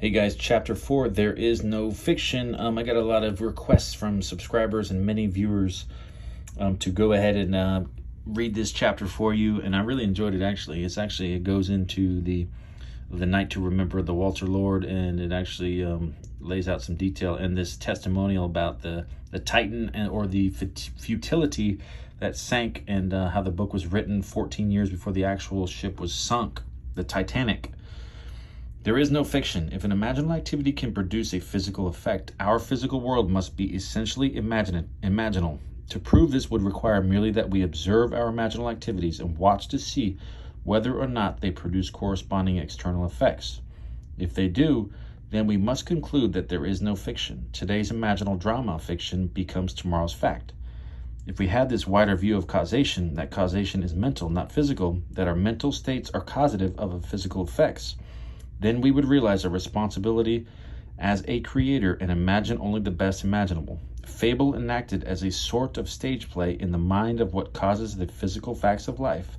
Hey guys, chapter 4, there is no fiction. I got a lot of requests from subscribers and many viewers to go ahead and read this chapter for you, and I really enjoyed it. It goes into the night to remember the Walter Lord, and it actually lays out some detail in this testimonial about the Titan or the futility that sank, and how the book was written 14 years before the actual ship was sunk, the Titanic. There is no fiction. If an imaginal activity can produce a physical effect, our physical world must be essentially imaginal. To prove this would require merely that we observe our imaginal activities and watch to see whether or not they produce corresponding external effects. If they do, then we must conclude that there is no fiction. Today's imaginal drama fiction becomes tomorrow's fact. If we had this wider view of causation, that causation is mental, not physical, that our mental states are causative of physical effects, then we would realize our responsibility as a creator and imagine only the best imaginable. Fable enacted as a sort of stage play in the mind of what causes the physical facts of life.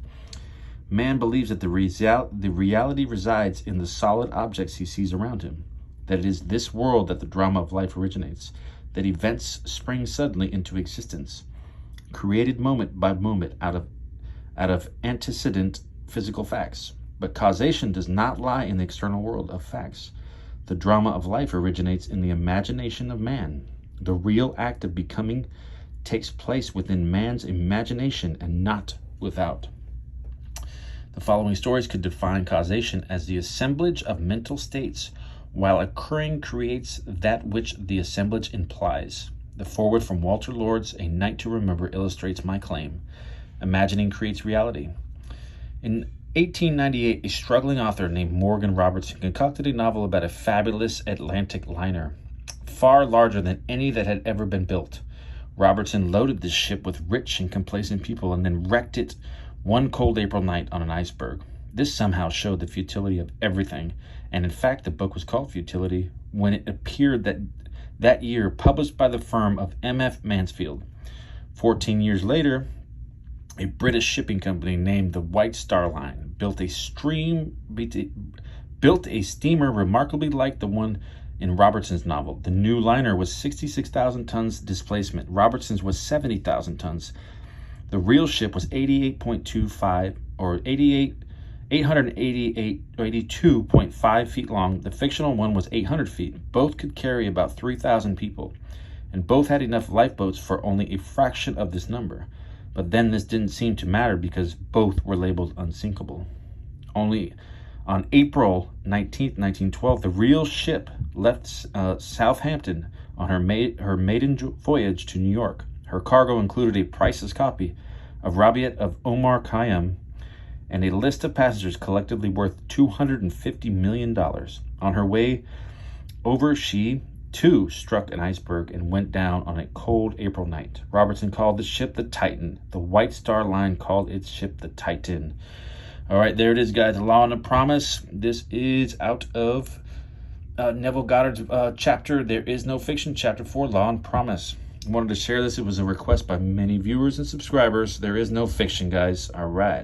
Man believes that the reality resides in the solid objects he sees around him, that it is this world that the drama of life originates, that events spring suddenly into existence, created moment by moment out of antecedent physical facts. But causation does not lie in the external world of facts. The drama of life originates in the imagination of man. The real act of becoming takes place within man's imagination and not without. The following stories could define causation as the assemblage of mental states, while occurring creates that which the assemblage implies. The foreword from Walter Lord's A Night to Remember illustrates my claim. Imagining creates reality. In 1898, a struggling author named Morgan Robertson concocted a novel about a fabulous Atlantic liner, far larger than any that had ever been built. Robertson loaded this ship with rich and complacent people and then wrecked it one cold April night on an iceberg. This somehow showed the futility of everything, and in fact the book was called Futility when it appeared that year, published by the firm of M.F. Mansfield. 14 years later, a British shipping company named the White Star Line built a steamer remarkably like the one in Robertson's novel. The new liner was 66,000 tons displacement. Robertson's was 70,000 tons. The real ship was 882.5 feet long. The fictional one was 800 feet. Both could carry about 3,000 people, and both had enough lifeboats for only a fraction of this number. But then this didn't seem to matter because both were labeled unsinkable. Only on April 19th, 1912, the real ship left Southampton on her maiden voyage to New York. Her cargo included a priceless copy of Rabiat of Omar Khayyam and a list of passengers collectively worth $250 million. On her way over, she too struck an iceberg and went down on a cold April night. Robertson called the ship the Titan. The White Star Line called its ship the Titan. All right, there it is, guys. Law and a Promise. This is out of Neville Goddard's chapter, There Is No Fiction, Chapter 4, Law and Promise. I wanted to share this. It was a request by many viewers and subscribers. There is no fiction, guys. All right.